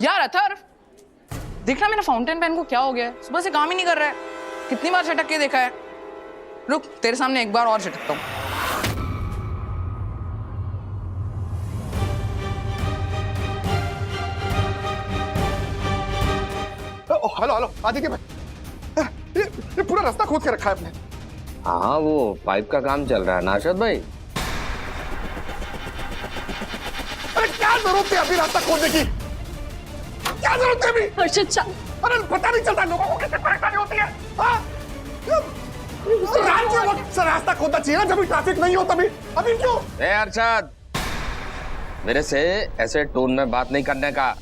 यार अथर्व, देखना मेरा फाउंटेन पेन को क्या हो गया है? सुबह से काम ही नहीं कर रहा है। कितनी बार झटक के देखा है। रुक, तेरे सामने एक बार और झटकता हूँ। हेलो हेलो आदित्य भाई, ये पूरा रास्ता खोद के रखा है आपने। हाँ, वो पाइप का काम चल रहा है नाशद भाई। अरे क्या जरूरत है अभी रास्ता खोदने की? क्या जरूरत है अभी? हर्षद साहब, अरे पता नहीं चलता लोगों को कितनी परेशानी होती है। हाँ? रात के वक्त से रास्ता खोदना चाहिए ना, जब भी ट्रैफिक नहीं हो तभी। अभी क्यों? अरशद, मेरे से ऐसे टोन में बात नहीं करने का।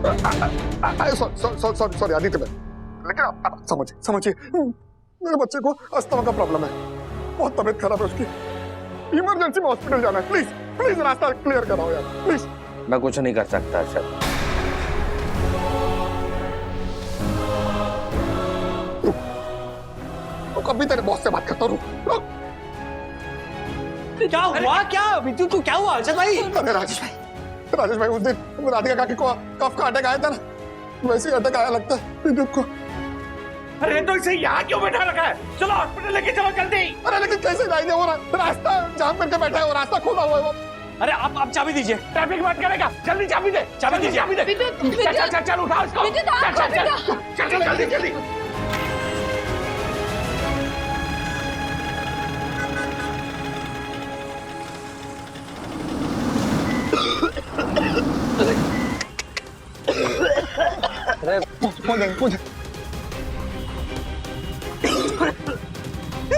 सॉरी आदित्य भाई, लेकिन आप समझिए मेरे बच्चे को अस्थमा का प्रॉब्लम है, बहुत तबीयत खराब है उसकी, इमरजेंसी में हॉस्पिटल जाना है। प्लीज प्लीज रास्ता क्लियर कराओ यार, प्लीज। मैं कुछ नहीं कर सकता अरशद। रुक, अभी तेरे बॉस से बात करता हूँ। रुक। क्या हुआ? क्या बिट्टू तू क्या हुआ अर्षद भाई? अरे राजेश भाई उस दिन राधिका काकी को कफ का अटैक आया था ना, वैसे ही अटैक आया लगता है विद्युत को। अरे तो इसे यहाँ क्यों बैठा रखा है? चलो हॉस्पिटल लेके चलो जल्दी। अरे लेकिन कैसे जाएंगे? वो रास्ता जाम करके बैठा है, वो रास्ता खोला हुआ है वो। अरे आप चाबी दीजिए, ट्रैफिक मत करेगा। जल्दी चाबी दे, चाबी दीजिए, चाबी दे। चल उठाओ इसको। चल जल्दी जल्दी।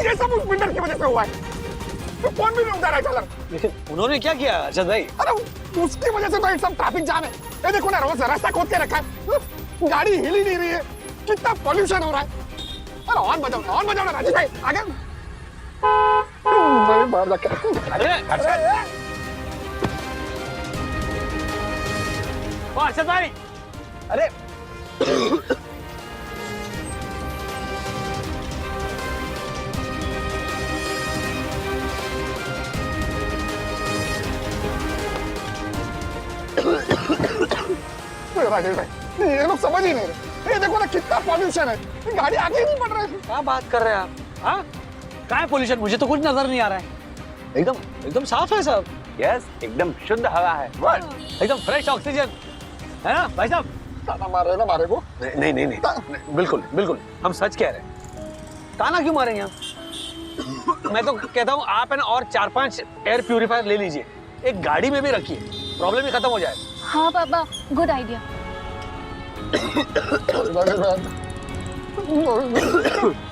ये सब उस बिल्डर की वजह से हुआ है। तो फोन भी नहीं उठा रहा है चालक। लेकिन उन्होंने क्या किया अर्षद भाई? अरे उसकी वजह से तो ये सब ट्रैफिक जाम है। ये देखो ना, रोज रास्ता खोद के रखा है, गाड़ी हिल ही नहीं रही है, कितना पॉल्यूशन हो रहा है। अरे ऑन बजाओ ना राजेश भाई, आगे बाहर जाके। अरे अर्षद भाई, अरे राजेश भाई, ये लोग समझ ही नहीं रहे। ये देखो ना कितना पॉल्यूशन है, गाड़ी आगे ही नहीं बढ़ रही है। क्या बात कर रहे हैं आप? हाँ, कहाँ है पॉल्यूशन? मुझे तो कुछ नजर नहीं आ रहा है। एकदम साफ है सब। यस, एकदम शुद्ध हवा है, एकदम फ्रेश ऑक्सीजन है ना भाई साहब? ताना मार रहे ना मारे को। नहीं, बिल्कुल हम सच कह रहे हैं। ताना क्यों मारेंगे हम? मैं तो कहता हूँ आप है ना और 4-5 एयर प्यूरिफायर ले लीजिए, एक गाड़ी में भी रखिए, प्रॉब्लम ही खत्म हो जाए। हाँ पापा, गुड आइडिया।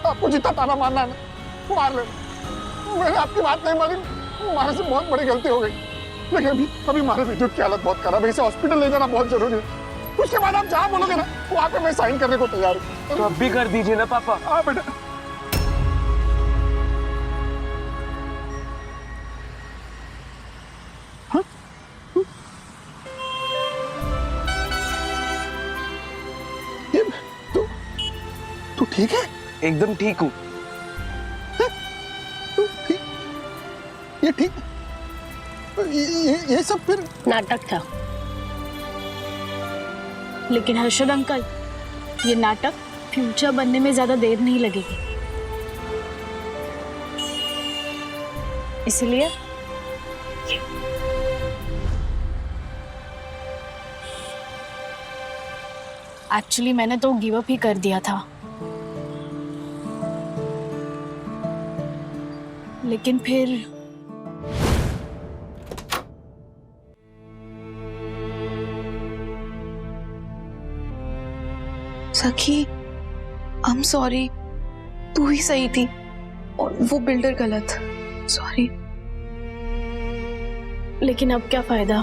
आपको जितना ताना मारना है ना मार ले, मैंने आपकी बात नहीं मानी, हमारे से बहुत बड़ी गलती हो गई। लेकिन अभी हमारे विद्युत की हालत बहुत खराब है, इसे हॉस्पिटल ले जाना बहुत जरूरी है। उसके बाद आप जहाँ बोलोगे ना वहाँ पे मैं साइन करने को तैयार हूँ। तो अब भी कर दीजिए ना पापा। हाँ बेटा। तू ठीक है? एकदम ठीक हूँ। ये ठीक? ये सब फिर नाटक था। लेकिन हर्षद अंकल, ये नाटक फ्यूचर बनने में ज्यादा देर नहीं लगेगी, इसलिए एक्चुअली मैंने तो गिव अप ही कर दिया था, लेकिन फिर सखी, आई एम सॉरी, तू ही सही थी और वो बिल्डर गलत। सॉरी। लेकिन अब क्या फायदा?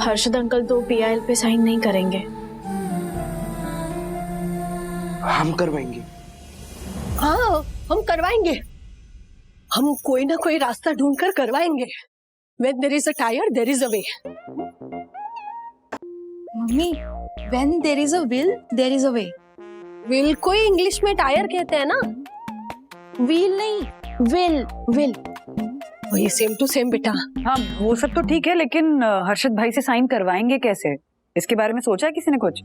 हर्षद अंकल तो पीआईएल पे साइन नहीं करेंगे। हम करवाएंगे। हाँ, हम करवाएंगे। हम कोई ना कोई रास्ता ढूंढकर करवाएंगे। When there is a tire, there is a way. Mummy, when there is a will, there is a way. Will को इंग्लिश में टायर कहते हैं ना? Will नहीं, will. वही सेम टू सेम बेटा। हाँ वो सब तो ठीक है, लेकिन हर्षद भाई से साइन करवाएंगे कैसे? इसके बारे में सोचा है किसी ने कुछ?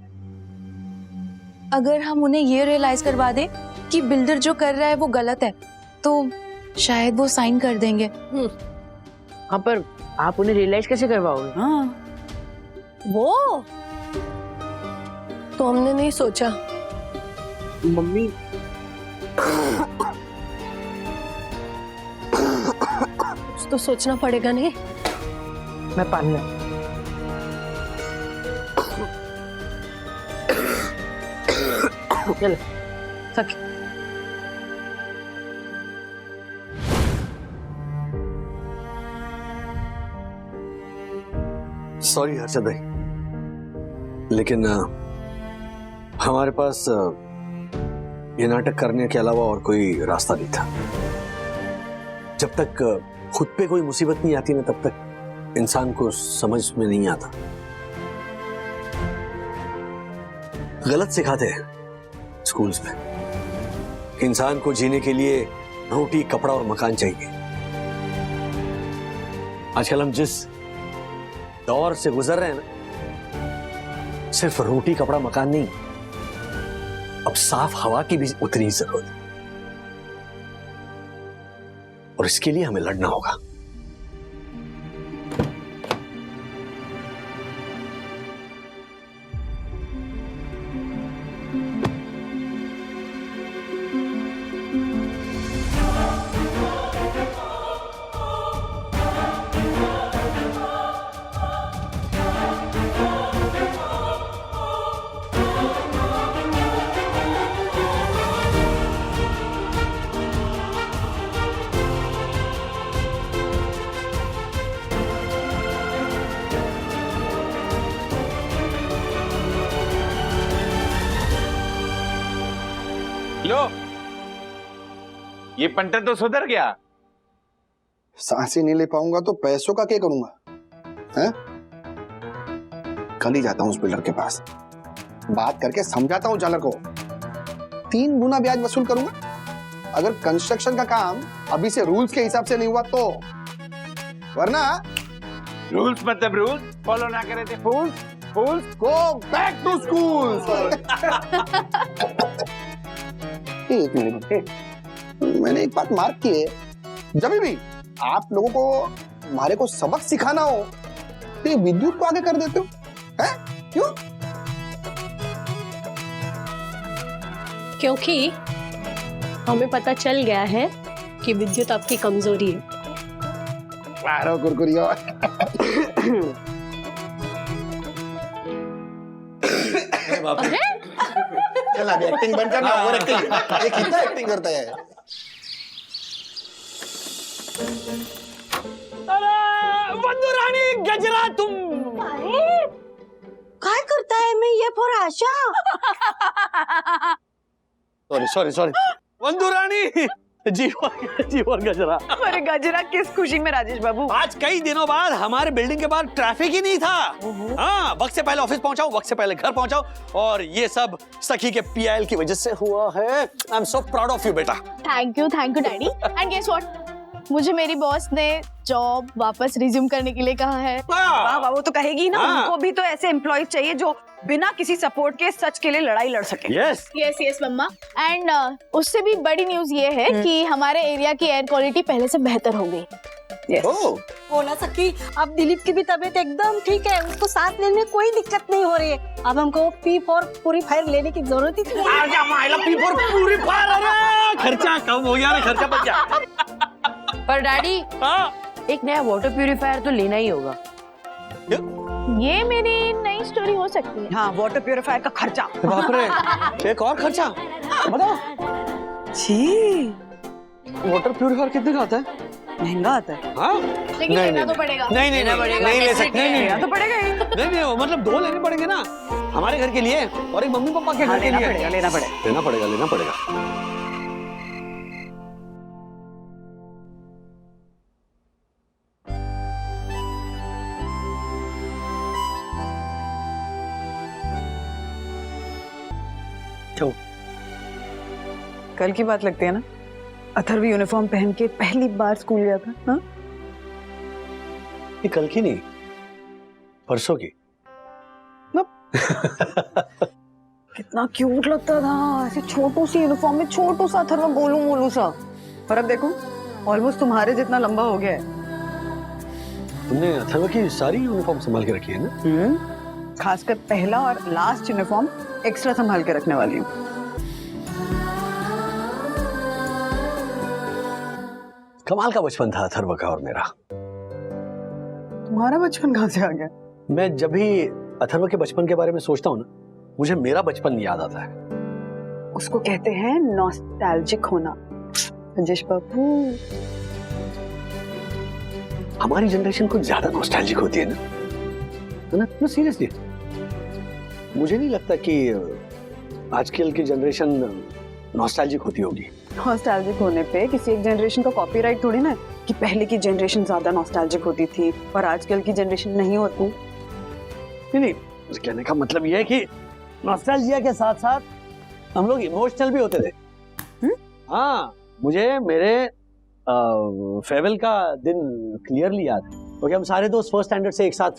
अगर हम उन्हें ये रियलाइज करवा दें कि बिल्डर जो कर रहा है वो गलत है, तो शायद वो साइन कर देंगे। हाँ पर आप उन्हें रियलाइज कैसे करवाओगे? हाँ वो तो हमने नहीं सोचा। मम्मी कुछ तो सोचना पड़ेगा नहीं। मैं पानी ला। चल सच। सॉरी हर्षद भाई, लेकिन हमारे पास ये नाटक करने के अलावा और कोई रास्ता नहीं था। जब तक खुद पे कोई मुसीबत नहीं आती ना, तब तक इंसान को समझ में नहीं आता। गलत सिखाते हैं स्कूल्स में, इंसान को जीने के लिए रोटी, कपड़ा और मकान चाहिए। आजकल हम जिस दौर से गुजर रहे हैं ना, सिर्फ रोटी, कपड़ा, मकान नहीं, अब साफ हवा की भी उतनी जरूरत है, और इसके लिए हमें लड़ना होगा। लो, ये पंटर तो सुधर गया। सांसें नहीं ले पाऊंगा तो पैसों का क्या करूंगा? हैं? कल ही जाता हूं उस बिल्डर के पास, बात करके समझाता हूं जालर को। 3 गुना ब्याज वसूल करूंगा अगर कंस्ट्रक्शन का काम अभी से रूल्स के हिसाब से नहीं हुआ तो, वरना रूल्स मतलब रूल्स फॉलो ना करे थे फूल्स। फूल्स गो बैक टू स्कूल। एक मिनट, मैंने एक बात मार्क की है, जब भी आप लोगों को हमारे को सबक सिखाना हो तो ये विद्युत को आगे कर देते हो, हैं? क्यों? क्योंकि हमें पता चल गया है कि विद्युत आपकी कमजोरी है। मारो कुरकुरिया। चल अभी एक्टिंग बंद करना, ओवर एक्टिंग। ये कितना एक्टिंग करता है? वंदू रानी गजरा, तुम काय करता है मैं ये फॉर आशा? सॉरी वंदू रानी, जी और गजरा। अरे गजरा किस खुशी में राजेश बाबू? आज कई दिनों बाद हमारे बिल्डिंग के बाहर ट्रैफिक ही नहीं था। हाँ, वक्त से पहले ऑफिस पहुंचाओ, वक्त से पहले घर पहुंचाओ, और ये सब सखी के पीआईएल की वजह से हुआ है। I am so proud of you बेटा। Thank you daddy. And guess what, मुझे मेरी बॉस ने जॉब वापस रिज्यूम करने के लिए कहा है। वाह वाह, वो तो कहेगी ना। हाँ। उनको भी तो ऐसे एम्प्लॉय चाहिए जो बिना किसी सपोर्ट के सच के लिए लड़ाई लड़ सके। Yes yes mamma. एंड उससे भी बड़ी न्यूज ये है कि हमारे एरिया की एयर क्वालिटी पहले से बेहतर हो गई। बोला सकी, अब दिलीप की भी तबीयत एकदम ठीक है, उसको सांस लेने में कोई दिक्कत नहीं हो रही है। अब हमको P4 प्यूरीफायर लेने की जरूरत ही नहीं है। P4 प्यूरीफायर, अरे खर्चा कम हो गया ना, खर्चा बच गया। पर डैडी, हाँ, एक नया वाटर प्यूरिफायर तो लेना ही होगा। ये मेरी नई स्टोरी हो सकती है। हाँ, वाटर प्यूरिफायर का खर्चा। बाप रे, एक और खर्चा बताओ। जी, वाटर प्यूरिफायर कितने का आता है? महंगा आता है। हाँ? लेकिन लेना तो पड़ेगा। नहीं ले सकते। लेना तो पड़ेगा ही। नहीं, मतलब 2 लेने पड़ेंगे ना, हमारे घर के लिए और एक मम्मी पापा के घर के लिए। लेना पड़ेगा। कल की बात लगती है ना, अथर्व यूनिफॉर्म पहन के पहली बार स्कूल गया था। हाँ? ये कल की नहीं, परसों की। कितना क्यूट लगता था ऐसे छोटू सी यूनिफॉर्म में, छोटू सा अथर्व गोलू मोलू सा। और अब देखो ऑलमोस्ट तुम्हारे जितना लंबा हो गया है। तुमने अथर्व की सारी यूनिफॉर्म संभाल के रखी है ना? खासकर पहला और लास्ट यूनिफॉर्म एक्स्ट्रा संभाल के रखने वाली हूँ। कमाल का बचपन था अथर्व का और मेरा। तुम्हारा बचपन कहाँ से आ गया? मैं जब भी अथर्व के बचपन के बारे में सोचता हूँ ना, मुझे मेरा बचपन याद आता है। उसको कहते हैं नॉस्टैल्जिक होना। राजेश बाबू, हमारी जनरेशन कुछ ज्यादा नॉस्टैल्जिक होती है ना? सीरियसली मुझे नहीं लगता कि आजकल की जनरेशन नॉस्टैल्जिक होती होगी। नॉस्टैल्जिक होने पे किसी एक जनरेशन का कॉपीराइट थोड़ी ना कि पहले की जनरेशन ज्यादा नॉस्टैल्जिक होती थी और आजकल की जनरेशन नहीं होती। नहीं, कहने का मतलब यह है कि नॉस्टैल्जिया के साथ साथ हम लोग इमोशनल भी होते थे। हाँ, मुझे मेरे फेयरवेल का दिन क्लियरली याद है, क्योंकि हम सारे दोस्त फर्स्ट स्टैंडर्ड से एक साथ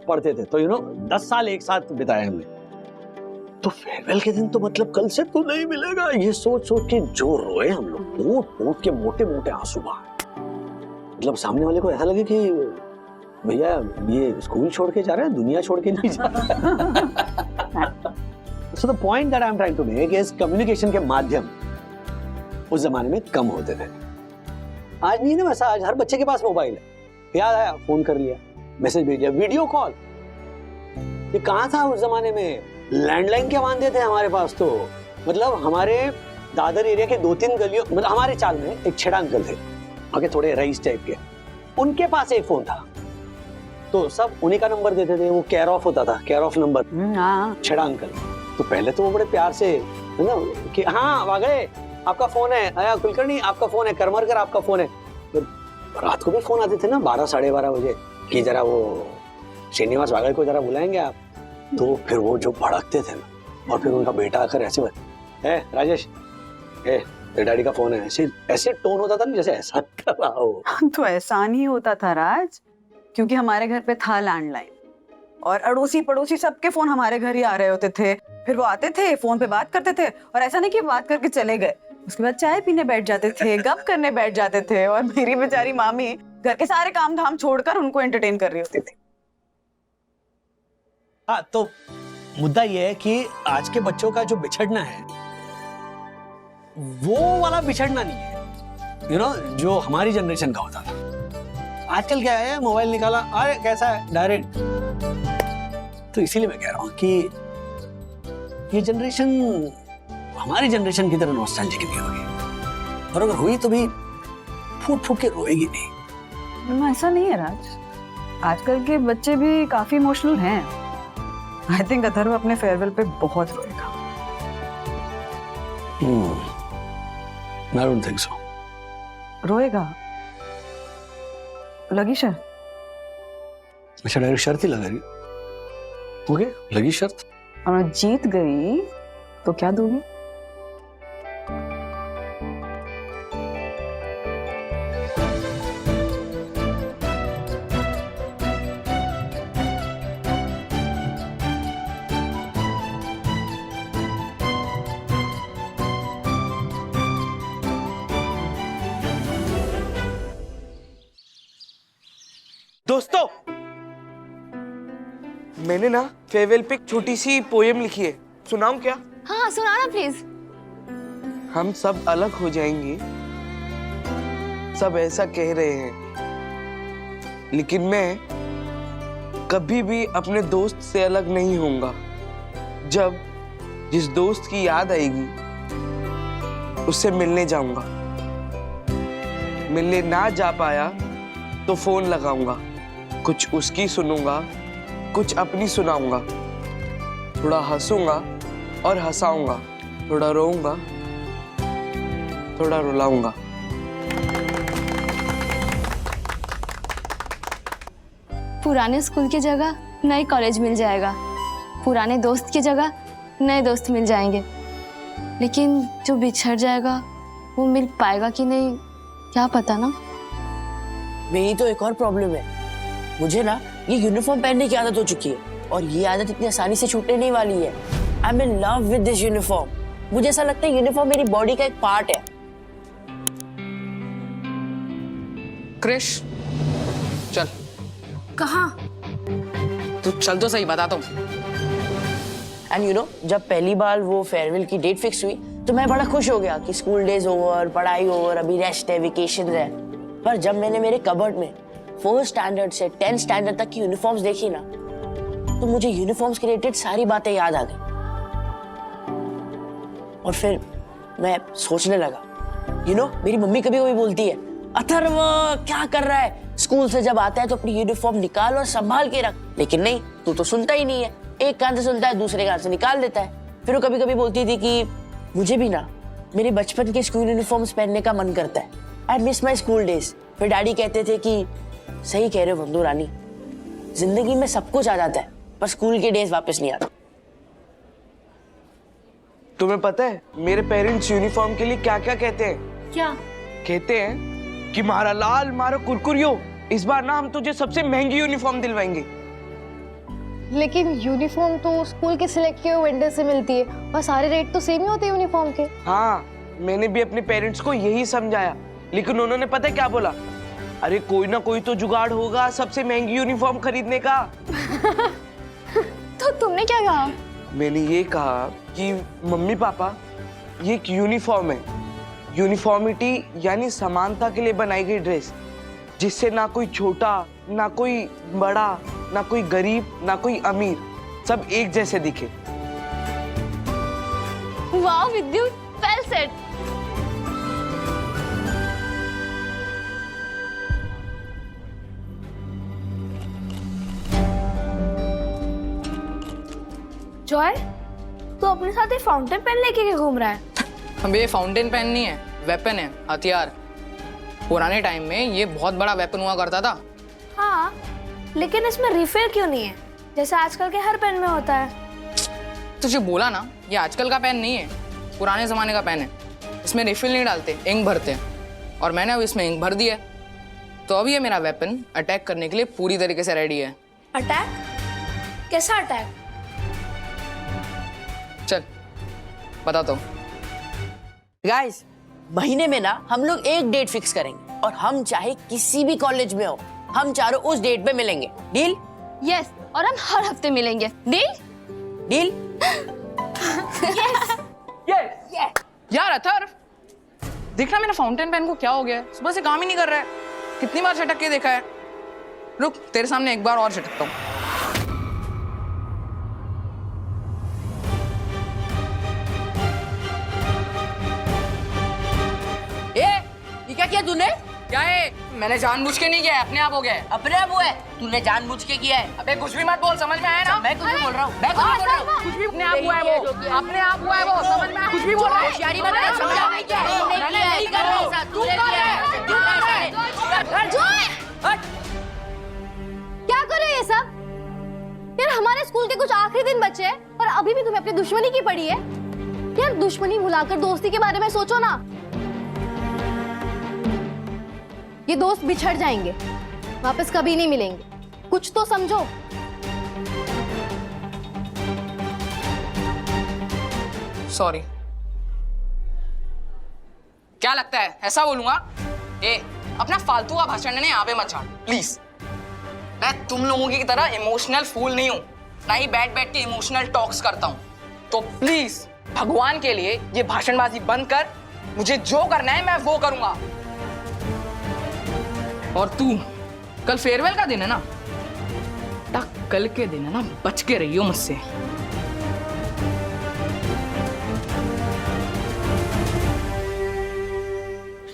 पढ़ते थे, तो 10 साल एक साथ बिताए हमने। तो फेयरवेल के दिन तो मतलब कल से तो नहीं मिलेगा, ये सोच सोच के जो रोए हम लोग, फूट के मोटे मोटे आंसू बहाए। मतलब सामने वाले को ऐसा लगे कि भैया ये स्कूल छोड़ के जा रहा है, दुनिया छोड़ के नहीं जा रहा। So the point that I'm trying to make is communication के माध्यम उस जमाने में कम होते थे। आज नहीं ना वैसा, आज हर बच्चे के पास मोबाइल है, याद आया फोन कर लिया, मैसेज भेज दिया, वीडियो कॉल। ये कहाँ था उस जमाने में? लैंडलाइन के वांदे थे हमारे पास तो। मतलब हमारे दादर एरिया के 2-3 गलियों, मतलब हमारे चाल में एक छेड़ा अंकल थे, आगे थोड़े रईस टाइप के, उनके पास एक फोन था, तो सब उन्हीं का नंबर देते थे। वो केयर ऑफ होता था, केयर ऑफ नंबर, छेड़ा अंकल। तो पहले तो वो बड़े प्यार से है ना कि हाँ वागड़े आपका फोन है, आया कुलकर्णी आपका फोन है, करमरकर आपका फोन है। तो रात को भी फोन आते थे ना 12-12:30 बजे कि जरा वो श्रीनिवास वागड़े को जरा बुलाएंगे आप। तो फिर वो जो भड़कते थे ना, और फिर उनका बेटा आकर ऐसे है राजेश, तेरे डैडी का फोन है, ऐसे टोन होता था ना जैसे एहसान कर रहा हो। तो एहसान ही होता था राज, क्योंकि हमारे घर पे था लैंडलाइन और अड़ोसी पड़ोसी सबके फोन हमारे घर ही आ रहे होते थे। फिर वो आते थे, फोन पे बात करते थे, और ऐसा नहीं कि बात करके चले गए, उसके बाद चाय पीने बैठ जाते थे, गप करने बैठ जाते थे, और मेरी बेचारी मामी घर के सारे काम धाम छोड़कर उनको एंटरटेन कर रही होती थी। हाँ, तो मुद्दा ये है कि आज के बच्चों का जो बिछड़ना है वो वाला बिछड़ना नहीं है, जो हमारी जनरेशन का होता था। आजकल क्या है, मोबाइल निकाला, अरे कैसा है, डायरेक्ट। तो इसीलिए मैं कह रहा हूं कि ये जनरेशन हमारी जनरेशन की तरह नॉस्टैल्जिक नहीं होगी, और अगर हुई तो भी फूट फूट के रोएगी नहीं। ऐसा नहीं है राज, आजकल के बच्चे भी काफी इमोशनल हैं। आई थिंक अथर्व अपने फेयरवेल पे बहुत रोएगा। I don't think so. रोएगा? लगी शर्त? अच्छा, डायरेक्ट शर्त ही लगा रही। ओके, लगी शर्त। और मैं जीत गई तो क्या दोगी? दोस्तों, मैंने ना फेयरवेल पे एक छोटी सी पोएम लिखी है, सुनाऊं क्या? हाँ सुनाना प्लीज। हम सब अलग हो जाएंगे, सब ऐसा कह रहे हैं, लेकिन मैं कभी भी अपने दोस्त से अलग नहीं होऊंगा। जब जिस दोस्त की याद आएगी उससे मिलने जाऊंगा, मिलने ना जा पाया तो फोन लगाऊंगा, कुछ उसकी सुनूंगा, कुछ अपनी सुनाऊंगा, थोड़ा हंसूंगा और हंसाऊंगा, थोड़ा रोऊंगा, थोड़ा रुलाऊंगा। पुराने स्कूल की जगह नए कॉलेज मिल जाएगा, पुराने दोस्त की जगह नए दोस्त मिल जाएंगे, लेकिन जो बिछड़ जाएगा वो मिल पाएगा कि नहीं क्या पता ना। मेरी तो एक और प्रॉब्लम है, मुझे ना ये यूनिफॉर्म पहनने की आदत हो चुकी है और ये आदत इतनी आसानी से छूटने नहीं वाली है। I M in love with this uniform. मुझे ऐसा लगता है यूनिफॉर्म मेरी बॉडी का एक पार्ट है। क्रिश चल। कहाँ? तू चल तो सही, बताता हूँ। एंड यू नो, जब पहली बार वो फेयरवेल की डेट फिक्स हुई तो मैं बड़ा खुश हो गया कि स्कूल डेज ओवर, पढ़ाई ओवर, अभी रेस्ट है, वेकेशन है। पर जब मैंने मेरे कबर्ड में 4th स्टैंडर्ड से 10th स्टैंडर्ड तक की यूनिफॉर्म्स देखी ना, तो मुझे यूनिफॉर्म्स के रिलेटेड सारी बातें याद आ गई। और फिर मैं सोचने लगा, यू नो, मेरी मम्मी कभी कभी बोलती है, अथर्व क्या कर रहा है, स्कूल से जब आता है तो अपनी यूनिफॉर्म निकाल और संभाल के रख। लेकिन नहीं, तू तो सुनता ही नहीं है, एक कान से सुनता है, दूसरे कान से निकाल देता है। फिर वो कभी कभी बोलती थी कि मुझे भी ना मेरे बचपन के स्कूल यूनिफॉर्म्स पहनने का मन करता है, I miss my school days. फिर डैडी कहते थे कि सही कह रहे हो बंधु रानी, जिंदगी में सब कुछ आ जाता है पर स्कूल के डेज वापस नहीं आते। तुम्हें पता है मेरे पेरेंट्स यूनिफॉर्म के लिए क्या क्या कहते हैं? क्या कहते हैं कि मारा लाल मारा कुरकुरियो, इस बार ना हम तुझे सबसे महंगी यूनिफॉर्म दिलवाएंगे। लेकिन यूनिफॉर्म तो स्कूल के सिलेक्ट किए हुए वेंडर से मिलती है और सारे रेट तो सेम ही होते हैं यूनिफॉर्म के। हाँ, मैंने भी अपने पेरेंट्स को यही समझाया, लेकिन उन्होंने पता है क्या बोला? अरे कोई ना कोई तो जुगाड़ होगा सबसे महंगी यूनिफॉर्म खरीदने का। तो तुमने क्या कहा? मैंने ये कहा कि मम्मी पापा, ये एक यूनिफॉर्म है, यूनिफॉर्मिटी यानी समानता के लिए बनाई गई ड्रेस, जिससे ना कोई छोटा, ना कोई बड़ा, ना कोई गरीब, ना कोई अमीर, सब एक जैसे दिखे। वाह विद्युत, वेल सेड। जॉय, तू अपने साथ एक फाउंटेन पेन लेके के घूम रहा है? अब ये फाउंटेन पेन नहीं है, वेपन है, हथियार। पुराने टाइम में ये बहुत बड़ा वेपन हुआ करता था। हाँ, लेकिन इसमें रिफिल क्यों नहीं है जैसे आजकल के हर पेन में होता है? तुझे बोला ना, ये आजकल का पेन नहीं है, पुराने जमाने का पेन है। इसमें रिफिल नहीं डालते, इंक भरते हैं। और मैंने अब इसमें इंक भर दी है, तो अब ये मेरा वेपन अटैक करने के लिए पूरी तरीके से रेडी है। अटैक? कैसा अटैक? चल बताता हूँ। गाइस, महीने में ना हम लोग एक डेट फिक्स करेंगे और हम चाहे किसी भी कॉलेज में हो, हम चारों उस डेट पे मिलेंगे। डील? यस, और हम हर हफ्ते मिलेंगे। डील? डील? यार अथर्व, देखना मेरा फाउंटेन पेन को क्या हो गया है, सुबह से काम ही नहीं कर रहा है। कितनी बार झटक के देखा है। रुक, तेरे सामने एक बार और झटकता हूँ। क्या किया तूने? क्या है? मैंने जानबूझ के नहीं किया है, अपने आप हो गया है। अपने आप हुआ है? तूने जानबूझ के किया है? अबे कुछ भी मत बोल, समझ में आया ना? मैं कुछ भी बोल रहा हूँ, मैं कुछ भी बोल रहा हूँ। कुछ भी अपने आप हुआ है वो, अपने आप हुआ है वो, समझ में आया? कुछ भी बोल रहा है। होशियारी मत कर, समझा? तूने किया है, कर रहा है, तूने किया है, क्यों कर रहा है? क्या कर रहे हैं ये सब? यार हमारे स्कूल के कुछ आखिरी दिन बचे हैं और अभी भी तुम्हें अपनी दुश्मनी की पड़ी है। यार दुश्मनी भुलाकर दोस्ती के बारे में सोचो ना। ये दोस्त बिछड़ जाएंगे, वापस कभी नहीं मिलेंगे, कुछ तो समझो। सॉरी। क्या लगता है ऐसा बोलूंगा? ए, अपना फालतू का भाषण ने यहाँ पे मत छाड़ प्लीज। मैं तुम लोगों की तरह इमोशनल फूल नहीं हूं, ना ही बैठ बैठ के इमोशनल टॉक्स करता हूं। तो प्लीज भगवान के लिए ये भाषणबाजी बंद कर, मुझे जो करना है मैं वो करूंगा। और तू, कल फेयरवेल का दिन है ना, कल के दिन है ना, बच के रहियो मुझसे।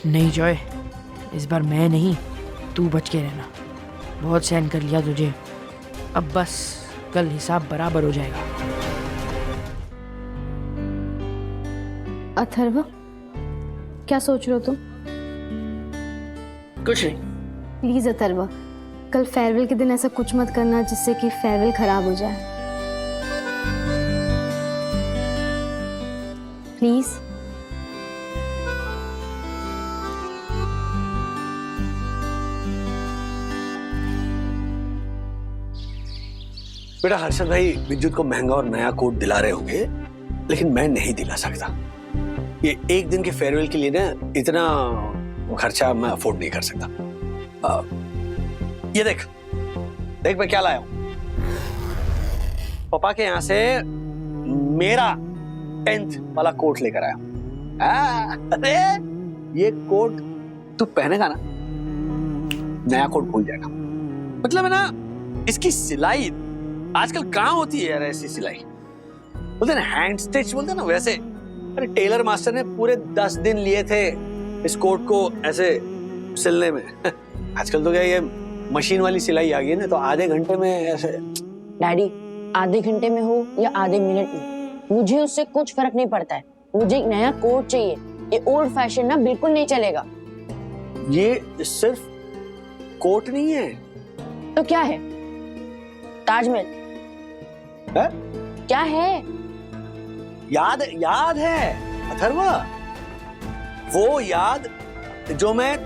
नहीं जॉय, इस बार मैं नहीं, तू बच के रहना। बहुत सहन कर लिया तुझे, अब बस कल हिसाब बराबर हो जाएगा। अथर्व, क्या सोच रहे हो तुम? कुछ नहीं। प्लीज अथर्व, कल फेयरवेल के दिन ऐसा कुछ मत करना जिससे कि फेयरवेल खराब हो जाए। प्लीज। बेटा हर्षद भाई विद्युत को महंगा और नया कोट दिला रहे होंगे, लेकिन मैं नहीं दिला सकता। ये एक दिन के फेयरवेल के लिए ना इतना खर्चा मैं अफोर्ड नहीं कर सकता। ये देख देख मैं क्या लाया हूं। पापा के यहाँ से मेरा 10th वाला कोट लेकर आया हूं। अरे ये कोट तू पहनेगा ना, नया कोट भूल जाएगा। मतलब है ना, इसकी सिलाई आजकल कहाँ होती है यार, ऐसी सिलाई बोलते ना हैंड स्टिच बोलते ना, वैसे। अरे टेलर मास्टर ने पूरे 10 दिन लिए थे इस कोट को ऐसे सिलने में। आजकल तो क्या ये मशीन वाली सिलाई आ गई है ना, तो आधे घंटे में ऐसे। डैडी आधे घंटे में हो या आधे मिनट में, मुझे उससे कुछ फर्क नहीं पड़ता है। मुझे एक नया कोट चाहिए। ये ओल्ड फैशन ना बिल्कुल नहीं चलेगा। ये सिर्फ कोट नहीं है तो क्या है? ताजमहल है? क्या है? याद है अथर्वा, वो याद जो मैं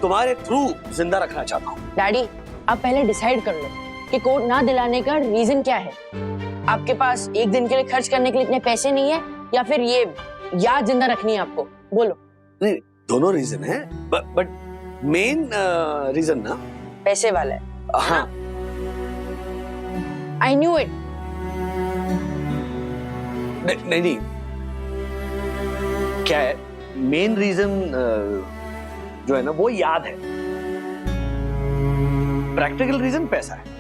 तुम्हारे थ्रू जिंदा रखना चाहता हूँ। डैडी आप पहले डिसाइड कर लो कि कोट ना दिलाने का रीजन क्या है। आपके पास एक दिन के लिए खर्च करने के लिए इतने पैसे नहीं है, या फिर ये याद जिंदा रखनी है आपको? बोलो। नहीं, दोनों रीजन है, बट मेन रीजन ना पैसे वाला है। हाँ। I knew it. नहीं, क्या है मेन रीजन जो है ना, वो याद है। प्रैक्टिकल रीजन पैसा है।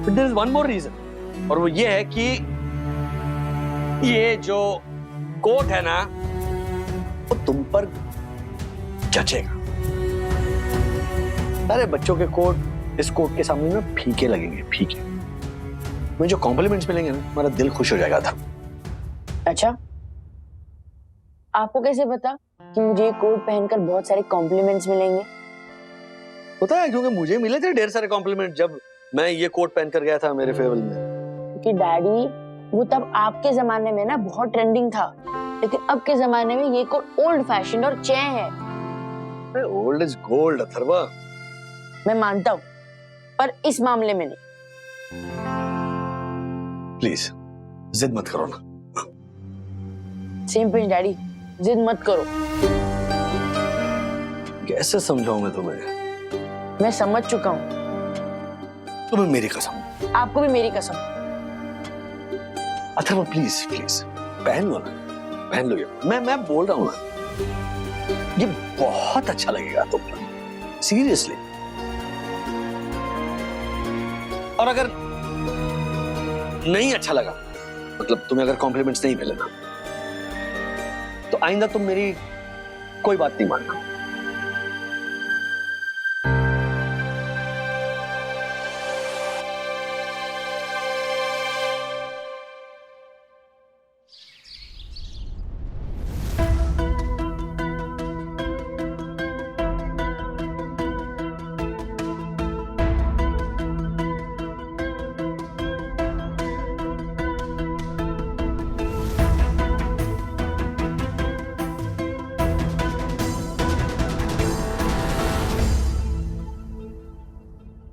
But there is one more reason, और वो ये है कि ये जो कोट है ना, वो तुम पर जचेगा। सारे बच्चों के कोट इस कोट के सामने ना फीके लगेंगे, फीके। मुझे जो कॉम्प्लीमेंट्स मिलेंगे ना, मेरा दिल खुश हो जाएगा था। अच्छा, आपको कैसे पता कि मुझे ये कोट पहनकर बहुत सारे कॉम्प्लीमेंट्स मिलेंगे? पता है, क्योंकि मुझे मिले थे ढेर सारे कॉम्प्लीमेंट जब मैं ये कोट पहनकर गया था मेरे फेयरवेल में। कि डैडी वो तब आपके जमाने में ना बहुत ट्रेंडिंग था, लेकिन अब के जमाने में ये कोट ओल्ड फैशन और चे है। Old is gold Atharva. मैं मानता हूँ, पर इस मामले में नहीं। प्लीज जिद मत करो ना। सेम पिंच डैडी, जिद मत करो। कैसे समझाऊं मैं तुम्हें? मैं समझ चुका हूँ। तुम्हें मेरी कसम। आपको भी मेरी कसम। अथर्वा प्लीज प्लीज पहन लो ना, पहन लो ये। मैं बोल रहा हूँ ना, ये बहुत अच्छा लगेगा तुमको, सीरियसली। और अगर नहीं अच्छा लगा, मतलब तुम्हें अगर कॉम्प्लीमेंट्स नहीं मिले ना, तो आइंदा तुम मेरी कोई बात नहीं मानना।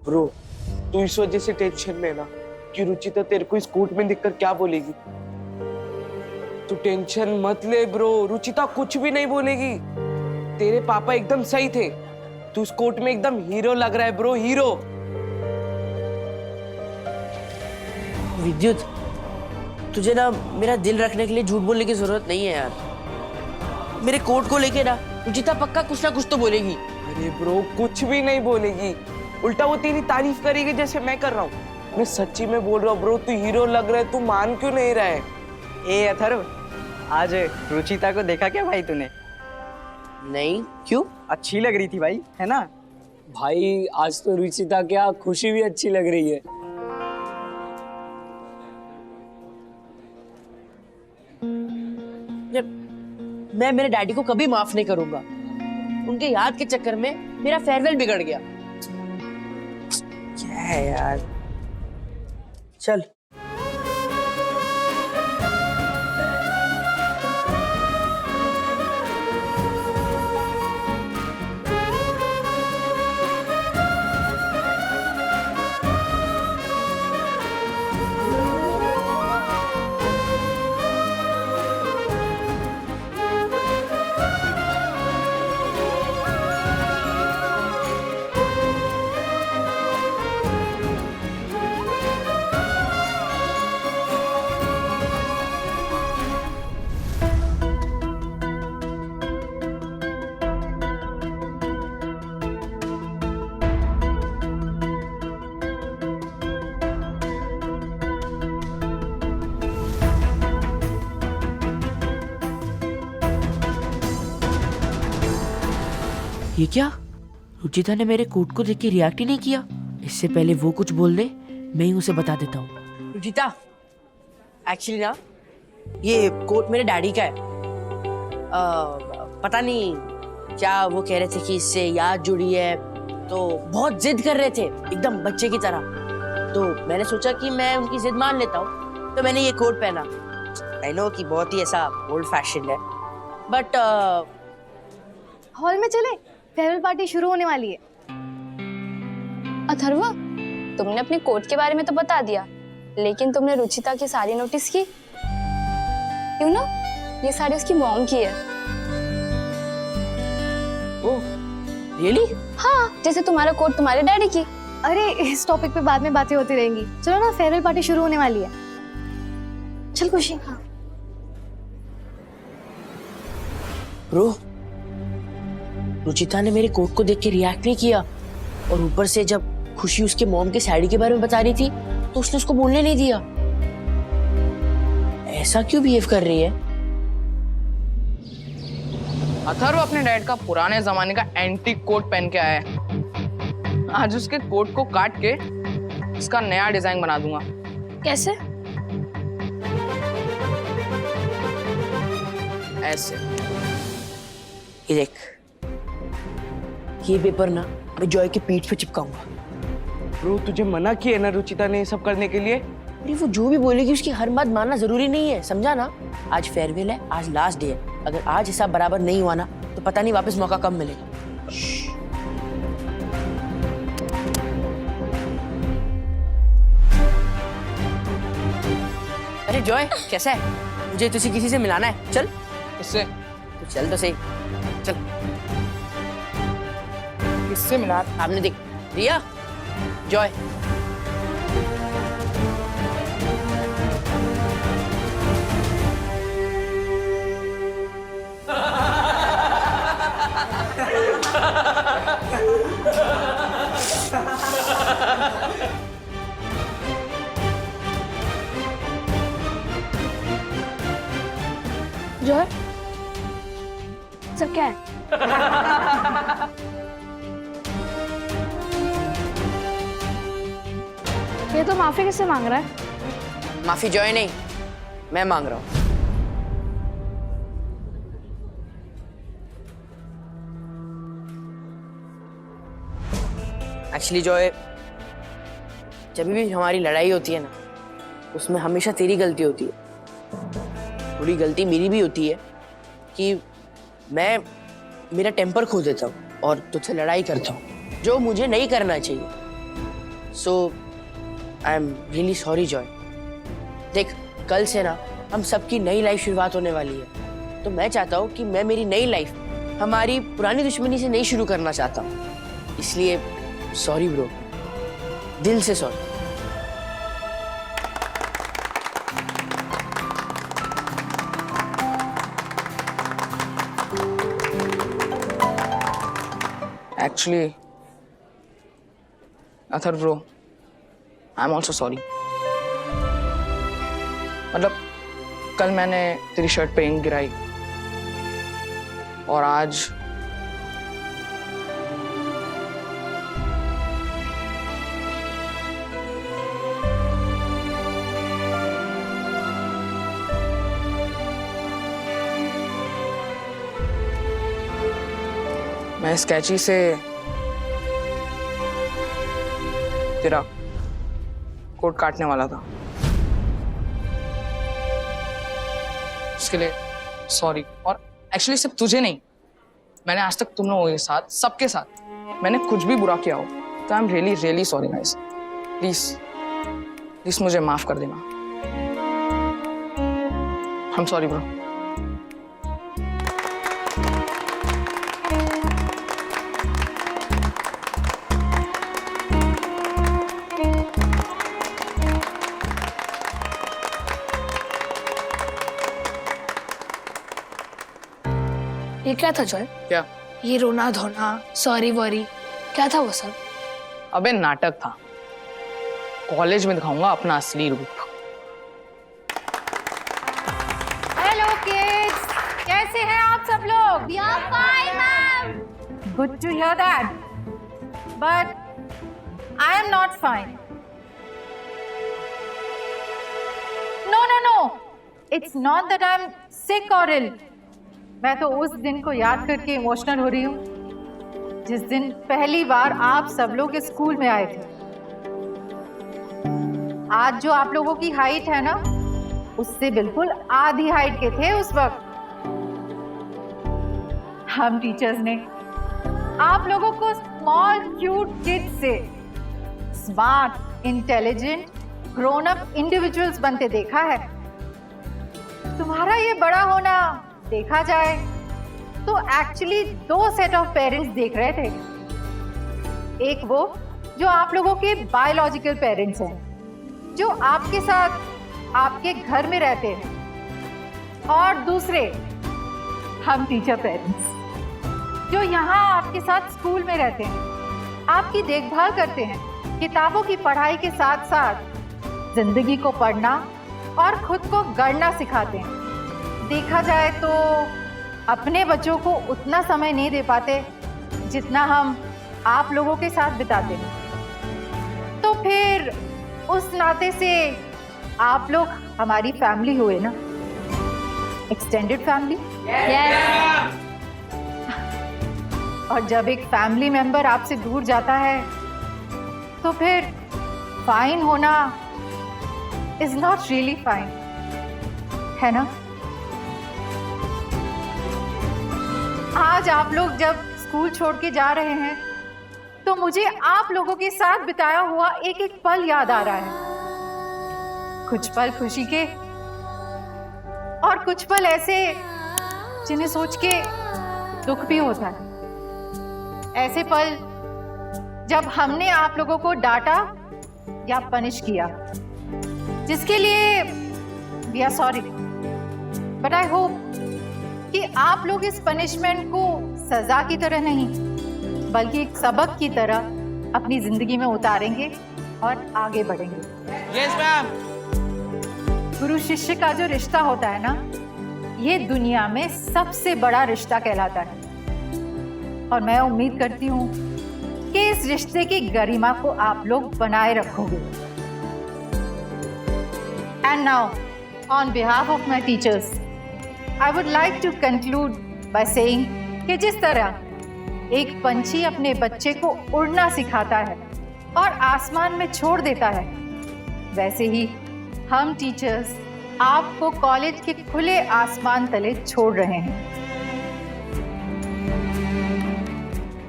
ब्रो तू इस वजह से टेंशन में ना कि रुचिता तेरे को इस कोट में देखकर क्या बोलेगी। तू टेंशन मत ले ब्रो, रुचिता कुछ भी नहीं बोलेगी। तेरे पापा एकदम सही थे। तू इस कोट में एकदम हीरो लग रहा है ब्रो, हीरो। विद्युत, तुझे ना मेरा दिल रखने के लिए झूठ बोलने की जरूरत नहीं है यार। मेरे कोट को लेके ना रुचिता पक्का कुछ ना कुछ तो बोलेगी। अरे ब्रो कुछ भी नहीं बोलेगी, उल्टा वो तेरी तारीफ करेगी जैसे मैं कर रहा हूँ। मैं सच्ची में बोल रहा हूँ ब्रो, तू हीरो लग रहा है। तू मान क्यों नहीं रहा है? ए अथर्व, आज रुचिता को देखा क्या भाई तूने? नहीं, क्यों? अच्छी लग रही थी भाई, है ना? भाई आज तो रुचिता क्या खुशी भी अच्छी लग रही है। मैं मेरे डैडी को कभी माफ नहीं करूंगा। उनके याद के चक्कर में मेरा फेयरवेल बिगड़ गया। क्या है यार? चल। ये क्या? रुचिता ने मेरे कोट को देख के रिएक्ट ही नहीं किया। इससे पहले वो कुछ बोल दे, मैं ही उसे बता देता हूँ। रुचिता, एक्चुअली ना ये कोट मेरे डैडी का है। पता नहीं क्या वो कह रहे थे कि इससे याद जुड़ी है, तो बहुत जिद कर रहे थे एकदम बच्चे की तरह। तो मैंने सोचा कि मैं उनकी जिद मान लेता हूँ, तो मैंने ये कोट पहना। आई नो कि बहुत ही ऐसा ओल्ड फैशन है, बट हॉल में चले, फेयरवेल पार्टी शुरू होने वाली है। अथर्व, तुमने अपने कोट के बारे में तो बता दिया, लेकिन तुमने रुचिता की साड़ी नोटिस की? क्यों ना, ये साड़ी उसकी मॉम की है। ओह, रियली? हाँ, जैसे तुम्हारा कोट तुम्हारे डैडी की। अरे इस टॉपिक पे बाद में बातें होती रहेंगी। चलो ना, फेयरवेल पार्टी शुरू होने वाली है। चल खुशी। हाँ ब्रो, रुचिता ने मेरे कोट को देख के रिएक्ट नहीं किया, और ऊपर से जब खुशी उसके मॉम के साड़ी के बारे में बता रही थी तो उसने उसको बोलने नहीं दिया। ऐसा क्यों बिहेव कर रही है? अथर्व अपने डैड का पुराने जमाने का एंटीक कोट पहन के आया है। आज उसके कोट को काट के इसका नया डिजाइन बना दूंगा। कैसे? ऐसे। ये देख, ये पेपर ना मैं जॉय के पीठ पे चिपकाऊंगा। ब्रो, तुझे मना किया ना रुचिता ने ये सब करने के लिए? अरे वो जो भी बोलेगी उसकी हर बात मानना जरूरी नहीं है, समझा ना? आज फेयरवेल है, आज लास्ट डे है। अगर आज हिसाब बराबर नहीं हुआ ना तो पता नहीं वापस मौका कब मिलेगा। अरे जॉय, कैसा है? मुझे तुझे किसी से मिलाना है, चल। इससे? तो चल तो सही, चल। किससे मिला? आपने देख, रिया, जॉय। जॉय, सब क्या है? ये तो माफी किससे मांग रहा है? माफी जॉय नहीं, मैं मांग रहा हूं। एक्चुअली जॉय, जब भी हमारी लड़ाई होती है ना, उसमें हमेशा तेरी गलती होती है। थोड़ी गलती मेरी भी होती है कि मैं मेरा टेम्पर खो देता हूँ और तुझसे लड़ाई करता हूँ, जो मुझे नहीं करना चाहिए। So I am really sorry Joy. देख, कल से ना हम सबकी नई लाइफ शुरुआत होने वाली है, तो मैं चाहता हूँ कि मैं मेरी नई लाइफ हमारी पुरानी दुश्मनी से नहीं शुरू करना चाहता हूँ। इसलिए सॉरी ब्रो, दिल से sorry. Actually, Athar bro, I'm also sorry. मतलब कल मैंने तेरी शर्ट पे इंक गिराई और आज मैं इस कैंची से तेरा कोट काटने वाला था। उसके लिए सॉरी। और एक्चुअली सिर्फ तुझे नहीं, मैंने आज तक तुम लोगों के साथ, सबके साथ मैंने कुछ भी बुरा किया हो तो आई am really really sorry guys. Please please मुझे माफ कर देना। I am sorry bro. ये क्या था जॉय? क्या? ये रोना धोना, सॉरी वॉरी, क्या था वो सब? अबे नाटक था। कॉलेज में दिखाऊंगा अपना असली रूप। हेलो किड्स, कैसे हैं आप सब लोग? Good to hear that. But I am not fine. No. It's not that I'm sick or ill. मैं तो उस दिन को याद करके इमोशनल हो रही हूँ जिस दिन पहली बार आप सब लोग इस स्कूल में आए थे। आज जो आप लोगों की हाइट है ना, उससे बिल्कुल आधी हाइट के थे उस वक्त। हम टीचर्स ने आप लोगों को स्मॉल क्यूट किड्स से smart, intelligent, grown up individuals बनते देखा है। तुम्हारा ये बड़ा होना देखा जाए तो एक्चुअली दो सेट ऑफ पेरेंट्स देख रहे थे। एक वो जो आप लोगों के बायोलॉजिकल पेरेंट्स हैं, जो आपके साथ आपके घर में रहते हैं, और दूसरे हम टीचर पेरेंट्स जो यहाँ आपके साथ स्कूल में रहते हैं, आपकी देखभाल करते हैं, किताबों की पढ़ाई के साथ साथ जिंदगी को पढ़ना और खुद को गढ़ना सिखाते हैं। देखा जाए तो अपने बच्चों को उतना समय नहीं दे पाते जितना हम आप लोगों के साथ बिताते हैं। तो फिर उस नाते से आप लोग हमारी फैमिली हुए ना, एक्सटेंडेड फैमिली। और जब एक फैमिली मेंबर आपसे दूर जाता है तो फिर फाइन होना इज नॉट रियली फाइन, है ना? आज आप लोग जब स्कूल छोड़ के जा रहे हैं तो मुझे आप लोगों के साथ बिताया हुआ एक एक पल याद आ रहा है। कुछ पल खुशी के और कुछ पल ऐसे जिन्हें सोच के दुख भी होता है। ऐसे पल जब हमने आप लोगों को डांटा या पनिश किया, जिसके लिए we are sorry, but I hope कि आप लोग इस पनिशमेंट को सजा की तरह नहीं बल्कि एक सबक की तरह अपनी जिंदगी में उतारेंगे और आगे बढ़ेंगे। Yes ma'am. गुरु शिष्य का जो रिश्ता होता है ना, ये दुनिया में सबसे बड़ा रिश्ता कहलाता है। और मैं उम्मीद करती हूँ कि इस रिश्ते की गरिमा को आप लोग बनाए रखोगे। And now, on behalf of my teachers, I would like to conclude by saying कि जिस तरह एक पंछी अपने बच्चे को उड़ना सिखाता है और आसमान में छोड़ देता है, वैसे ही हम टीचर्स आपको कॉलेज के खुले आसमान तले छोड़ रहे हैं।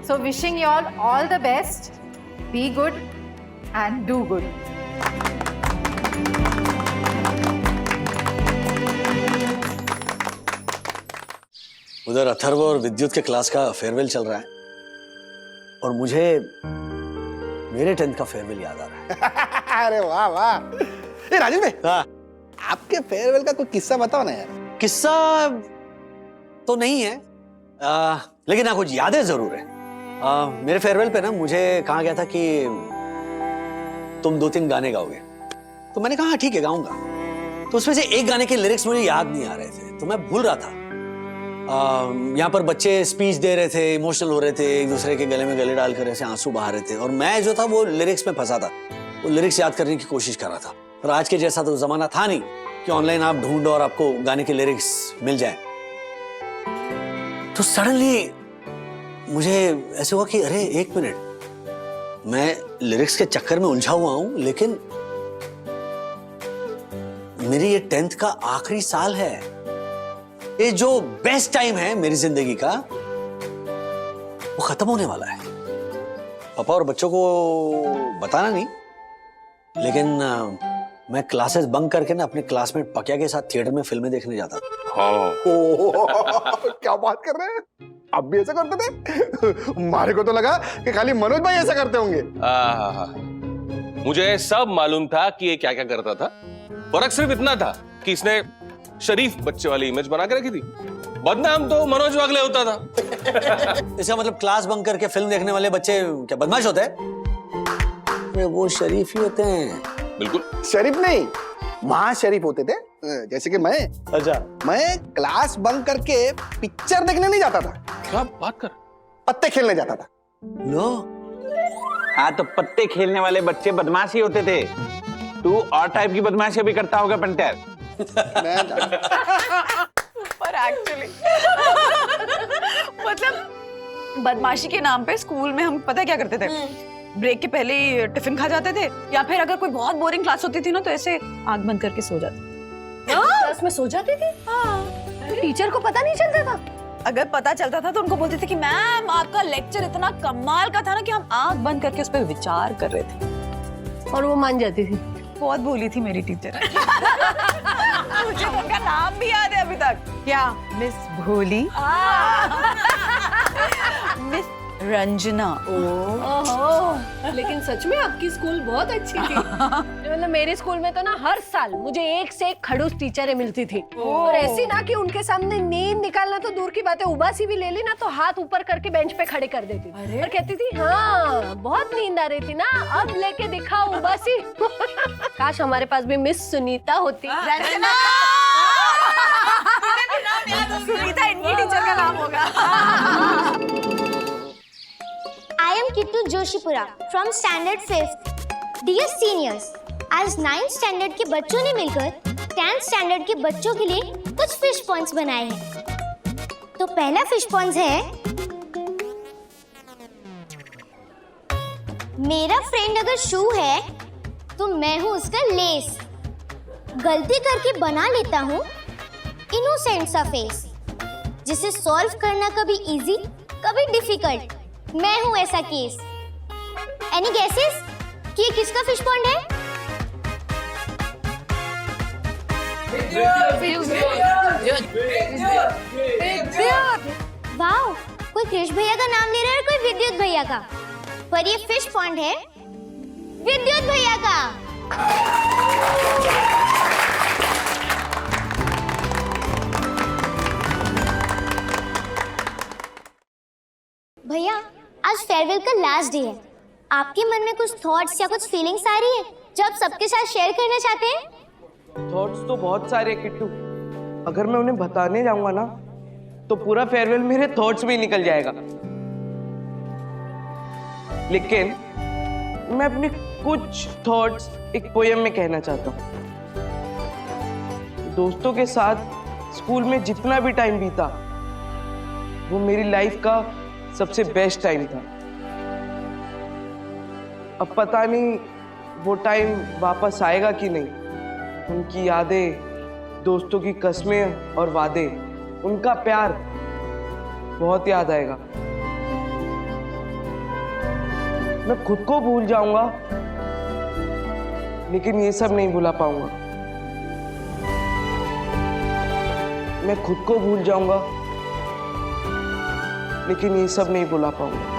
So wishing you all the best, be good and do good. उधर अथर्व और विद्युत के क्लास का फेयरवेल चल रहा है और मुझे मेरे 10th का फेयरवेल याद आ रहा है। अरे वाह वाह। ये राजीव भाई, हाँ, आपके फेयरवेल का कोई किस्सा बताओ ना यार। किस्सा तो नहीं है, लेकिन हाँ कुछ यादें जरूर है। मेरे फेयरवेल पे ना मुझे कहा गया था कि तुम 2-3 गाने गाओगे, तो मैंने कहा हाँ ठीक है गाऊंगा। तो उसमें से एक गाने के लिरिक्स मुझे याद नहीं आ रहे थे, तो मैं भूल रहा था। यहाँ पर बच्चे स्पीच दे रहे थे, इमोशनल हो रहे थे, एक दूसरे के गले में गले डालकर ऐसे आंसू बहा रहे थे, और मैं जो था वो लिरिक्स में फंसा था, वो लिरिक्स याद करने की कोशिश कर रहा था। पर आज के जैसा तो जमाना था नहीं कि ऑनलाइन आप ढूंढो और आपको गाने के लिरिक्स मिल जाए। तो सडनली मुझे ऐसे हुआ कि अरे एक मिनट, मैं लिरिक्स के चक्कर में उलझा हुआ हूं, लेकिन मेरी ये 10th का आखिरी साल है। ये जो बेस्ट टाइम है मेरी जिंदगी का, वो खत्म होने वाला है। पापा और बच्चों को बताना नहीं, लेकिन मैं क्लासेस बंक करके ना अपने क्लासमेट पकिया के साथ थिएटर में फिल्में देखने जाता था। क्या बात कर रहे हैं? आप भी ऐसा करते थे? हमारे को तो लगा कि खाली मनोज भाई ऐसा करते होंगे। मुझे सब मालूम था कि ये क्या क्या करता था। फर्क सिर्फ इतना था कि इसने शरीफ बच्चे वाली इमेज बना के रखी थी, बदनाम तो मनोज वागले होता था। इसका मतलब क्लास बंक करके फिल्म देखने वाले बच्चे क्या बदमाश होते हैं? वो शरीफ ही होते हैं। बिल्कुल शरीफ नहीं, महाशरीफ होते थे। जैसे कि मैं, अच्छा, मैं क्लास बंक करके पिक्चर देखने नहीं जाता था। क्या बात कर, पत्ते खेलने जाता था। लो, हाँ तो पत्ते खेलने वाले बच्चे बदमाश ही होते थे। तू और टाइप की बदमाशी भी करता होगा पंटर। पर एक्चुअली मतलब बदमाशी के नाम पे स्कूल में हम पता क्या करते थे, ब्रेक के पहले ही टिफिन खा जाते थे, या फिर अगर कोई बहुत बोरिंग क्लास होती थी ना तो ऐसे आंख बंद करके सो जाते। क्लास में सो जाती थी? टीचर को पता नहीं चलता था? अगर पता चलता था तो उनको बोलते थे कि मैम आपका लेक्चर इतना कमाल का था ना कि हम आंख बंद करके उस पर विचार कर रहे थे। और वो मान जाती थी? बहुत भोली थी मेरी टीचर। मुझे उनका नाम भी याद है अभी तक। क्या? मिस भोली। मिस रंजना। ओहो, लेकिन सच में आपकी स्कूल बहुत अच्छी थी। मतलब मेरे स्कूल में तो ना हर साल मुझे एक से एक खड़ूस टीचरें मिलती थी, और ऐसी ना कि उनके सामने नींद निकालना तो दूर की बात है, उबासी भी ले ली ना तो हाथ ऊपर करके बेंच पे खड़े कर देती थी और कहती थी हाँ बहुत नींद आ रही थी ना, अब लेके दिखाओ उबासी। काश हमारे पास भी मिस सुनीता होती। रंजना। सुनीता इनकी टीचर का नाम होगा। I am Kittu Joshipura from Standard 5th. Dear seniors, आज 9th Standard के बच्चों ने मिलकर 10th Standard के बच्चों के लिए कुछ फिश पॉन्ड्स बनाए हैं। तो पहला फिश पॉन्ड्स है, मेरा फ्रेंड अगर शू है तो मैं हूँ उसका लेस। गलती करके बना लेता हूँ इनोसेंट सा फेस, जिसे सॉल्व करना कभी इजी कभी डिफिकल्ट, मैं हूं ऐसा केस। एनी गेसेस कि ये किसका फिश पॉन्ड है? वाओ, कोई कृष भैया का नाम ले रहा है और कोई विद्युत भैया का, पर ये फिश पॉन्ड है विद्युत भैया का। भैया आज फेयरवेल का लास्ट डे है, आपके मन में कुछ थॉट्स या कुछ फीलिंग्स आ रही है जो आप सबके साथ शेयर करना चाहते हैं? थॉट्स तो बहुत सारे हैं किट्टू, अगर मैं उन्हें बताने जाऊंगा ना तो पूरा फेयरवेल मेरे थॉट्स में ही निकल जाएगा। लेकिन मैं अपने कुछ थॉट्स एक पोएम में कहना चाहता हूँ। दोस्तों के साथ स्कूल में जितना भी टाइम बीता वो मेरी लाइफ का सबसे बेस्ट टाइम था। अब पता नहीं वो टाइम वापस आएगा कि नहीं। उनकी यादें, दोस्तों की कस्में और वादे, उनका प्यार बहुत याद आएगा। मैं खुद को भूल जाऊंगा लेकिन ये सब नहीं भुला पाऊंगा। मैं खुद को भूल जाऊंगा लेकिन ये सब नहीं भुला पाऊंगा।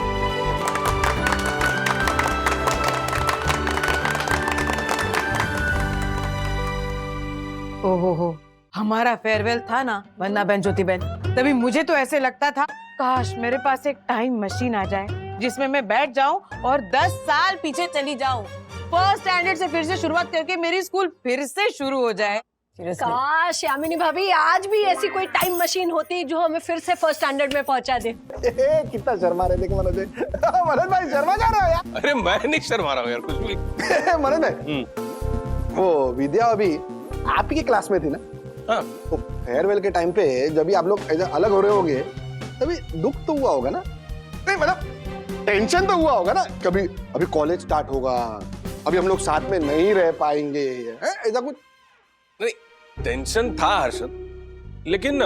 ओहो, हमारा फेयरवेल था ना, वरना बहन ज्योति बहन, तभी मुझे तो ऐसे लगता था काश मेरे पास एक टाइम मशीन आ जाए जिसमें मैं बैठ जाऊं और 10 साल पीछे चली जाऊं, फर्स्ट स्टैंडर्ड से फिर से शुरुआत करके मेरी स्कूल फिर से शुरू हो जाए। काश यामिनी भाभी आज भी ऐसी कोई टाइम मशीन होती जो हमें फिर से फर्स्ट स्टैंडर्ड में पहुंचा दे। कितना शर्मा रहे देख मनोज। मनोज भाई शर्मा जा रहे हो यार? अरे मैं नहीं शर्मा रहा हूँ यार कुछ भी। मनोज भाई, वो विद्या अभी आप ही की क्लास में थी ना? हाँ। तो फेयरवेल के टाइम पे जब भी आप लोग अलग हो रहे होंगे तभी दुख तो हुआ होगा ना? नहीं मतलब टेंशन तो हुआ होगा ना? कभी अभी कॉलेज स्टार्ट होगा, अभी हम लोग साथ में नहीं रह पाएंगे, ऐसा कुछ? नहीं, टेंशन था हर्षद, लेकिन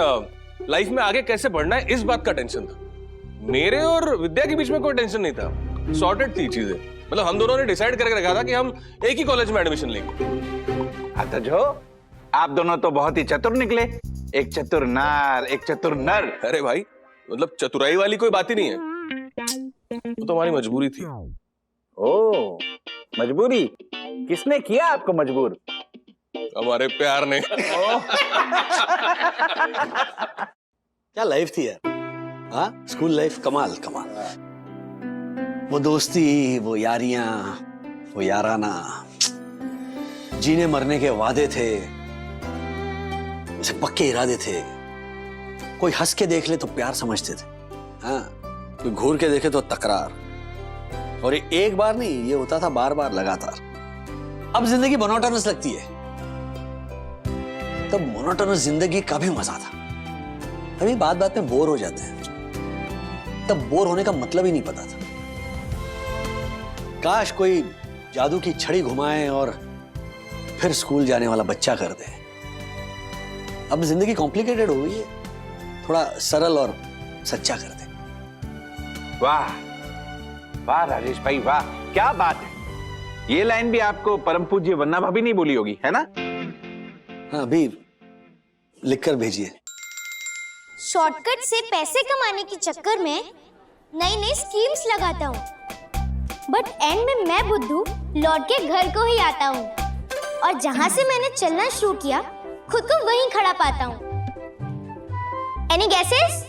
लाइफ में आगे कैसे बढ़ना है इस बात का टेंशन था। मेरे और विद्या के बीच में कोई टेंशन नहीं था, सॉर्टेड थी चीजें। मतलब हम दोनों ने डिसाइड करके रखा था कि हम एक ही कॉलेज में एडमिशन लेंगे। तो जो आप दोनों तो बहुत ही चतुर निकले, एक चतुर नार एक चतुर नर। अरे भाई मतलब चतुराई वाली कोई बात ही नहीं है, वो तो हमारी मजबूरी थी। ओ मजबूरी? किसने किया आपको मजबूर? हमारे प्यार ने। क्या लाइफ थी यार, हाँ? स्कूल लाइफ कमाल कमाल। वो दोस्ती, वो यारियां, वो याराना, जीने मरने के वादे थे, जैसे पक्के इरादे थे। कोई हंस के देख ले तो प्यार समझते थे, हाँ? कोई घूर के देखे तो तकरार, और ये एक बार नहीं, ये होता था बार बार लगातार। अब जिंदगी मोनोटोनस लगती है, तब मोनोटोनस जिंदगी का भी मजा था। अभी बात बात में बोर हो जाते हैं, तब बोर होने का मतलब ही नहीं पता था। काश कोई जादू की छड़ी घुमाए और फिर स्कूल जाने वाला बच्चा कर दे। अब जिंदगी कॉम्प्लिकेटेड हो गई है, थोड़ा सरल और सच्चा कर दे। वाह वाह राजेश भाई वाह, क्या बात है। ये लाइन भी आपको परम पूज्य वन्ना भाभी नहीं बोली होगी, है ना? हाँ, अभी लिखकर भेजिए। शॉर्टकट से पैसे कमाने के चक्कर में नई नई स्कीम्स लगाता हूँ, बट एंड में मैं बुद्धू लौट के घर को ही आता हूँ, और जहां से मैंने चलना शुरू किया खुद को वहीं खड़ा पाता हूँ। Any guesses?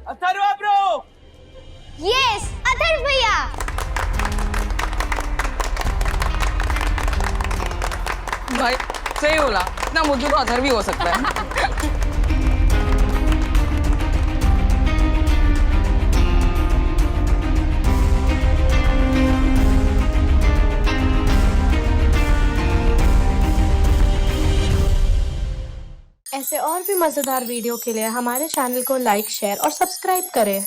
Atharva bro. Yes, Atharva भैया। भाई सही बोला, इतना बुद्धू तो अथर्व भी हो सकता है। ऐसे और भी मजेदार वीडियो के लिए हमारे चैनल को लाइक, शेयर और सब्सक्राइब करें।